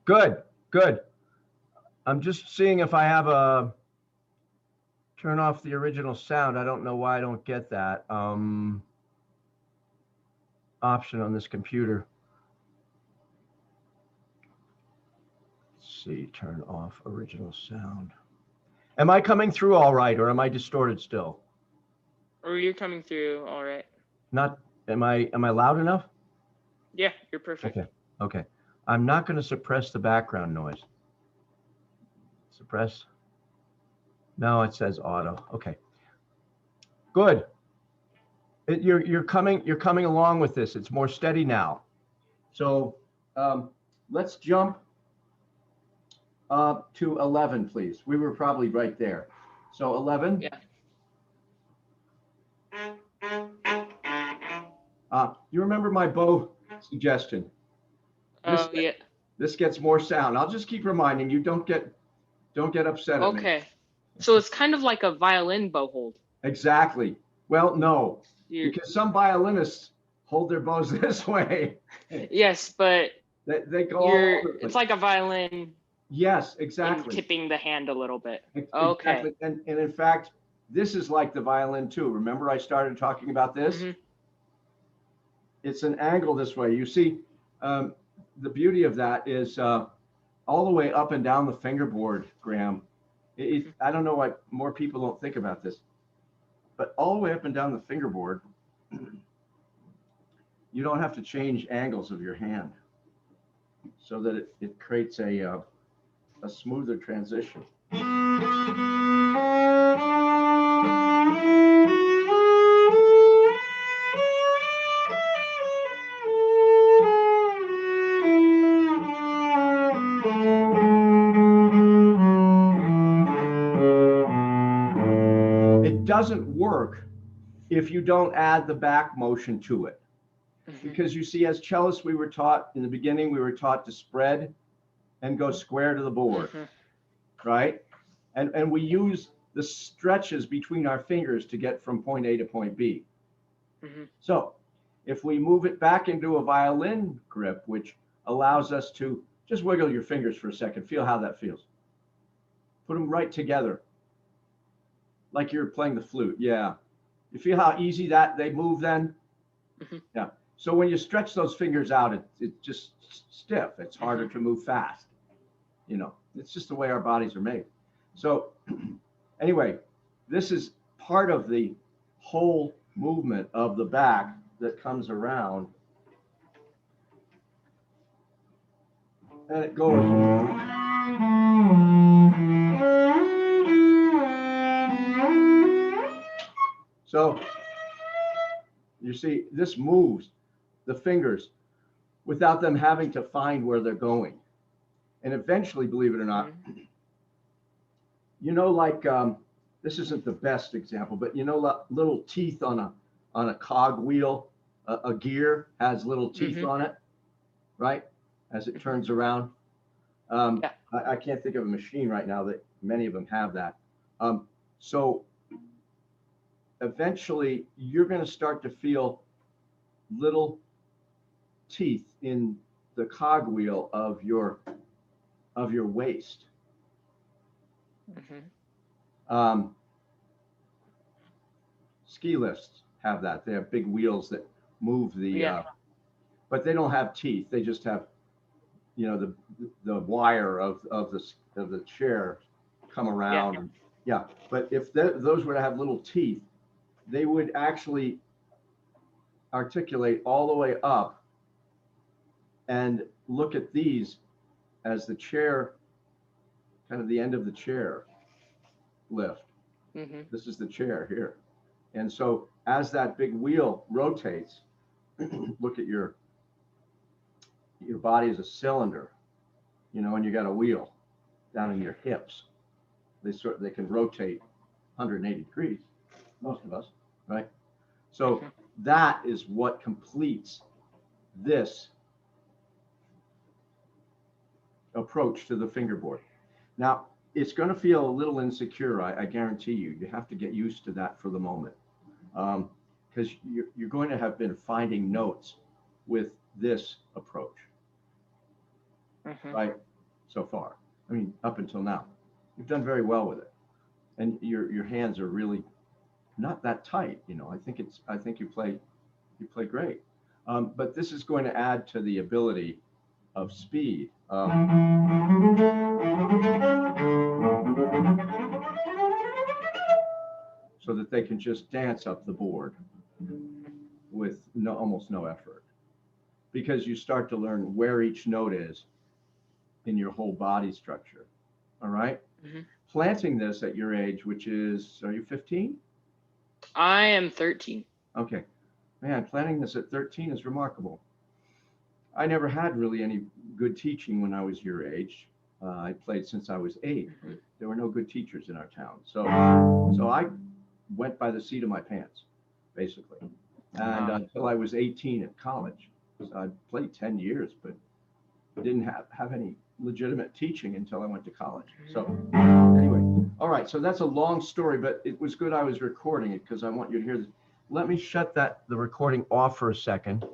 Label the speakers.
Speaker 1: Good, good. I'm just seeing if I have a turn off the original sound. I don't know why I don't get that option on this computer. Let's see, turn off original sound. Am I coming through all right, or am I distorted still?
Speaker 2: Or you're coming through all right.
Speaker 1: Not, am I loud enough?
Speaker 2: Yeah, you're perfect.
Speaker 1: Okay, okay. I'm not going to suppress the background noise. Suppress. No, it says auto. Okay. Good. You're coming along with this. It's more steady now. So let's jump up to 11, please. We were probably right there. So 11.
Speaker 2: Yeah.
Speaker 1: You remember my Beaux suggestion?
Speaker 2: Yeah.
Speaker 1: This gets more sound. I'll just keep reminding you. Don't get upset at me.
Speaker 2: Okay. So it's kind of like a violin bow hold.
Speaker 1: Exactly. Well, no, because some violinists hold their bows this way.
Speaker 2: Yes, but
Speaker 1: they go all over the place.
Speaker 2: It's like a violin.
Speaker 1: Yes, exactly.
Speaker 2: Tipping the hand a little bit.
Speaker 1: Okay.
Speaker 2: Okay.
Speaker 1: And in fact, this is like the violin too. Remember I started talking about this? Mm-hmm. It's an angle this way. You see, the beauty of that is all the way up and down the fingerboard, Graham. I don't know why more people don't think about this, but all the way up and down the fingerboard, you don't have to change angles of your hand so that it creates a smoother transition. It doesn't work if you don't add the back motion to it. Because you see, as cellists, we were taught in the beginning, we were taught to spread and go square to the board, right? And we use the stretches between our fingers to get from point A to point B. So if we move it back into a violin grip, which allows us to just wiggle your fingers for a second, feel how that feels. Put them right together, like you're playing the flute. Yeah. You feel how easy that they move then? Yeah. So when you stretch those fingers out, it's just stiff. It's harder to move fast. You know, it's just the way our bodies are made. So anyway, this is part of the whole movement of the back that comes around. And it goes. So you see, this moves the fingers without them having to find where they're going. And eventually, believe it or not, you know, like this isn't the best example, but you know, little teeth on a cog wheel, a gear has little teeth on it, right? As it turns around. I can't think of a machine right now that many of them have that. So eventually, you're going to start to feel little teeth in the cogwheel of your waist. Ski lifts have that. They have big wheels that move the but they don't have teeth. They just have, you know, the wire of the chair come around. But if those were to have little teeth, they would actually articulate all the way up and look at these as the chair, kind of the end of the chair lift. This is the chair here. And so as that big wheel rotates, look at your body as a cylinder, you know, and you got a wheel down in your hips. They can rotate 180 degrees, most of us, right? So that is what completes this approach to the fingerboard. Now, it's going to feel a little insecure. I guarantee you. You have to get used to that for the moment, because you're going to have been finding notes with this approach, right? So far, I mean, up until now, you've done very well with it, and your hands are really not that tight. You know, I think you play great, but this is going to add to the ability of speed. So that they can just dance up the board with almost no effort, because you start to learn where each note is in your whole body structure. All right. Planting this at your age, which is, are you 15?
Speaker 2: I am 13.
Speaker 1: Okay. Man, planting this at 13 is remarkable. I never had really any good teaching when I was your age. I played since I was 8. There were no good teachers in our town. So I went by the seat of my pants, basically. And until I was 18 at college. So I played 10 years, but didn't have any legitimate teaching until I went to college. So anyway, all right. So that's a long story, but it was good I was recording it because I want you to hear this. Let me shut the recording off for a second.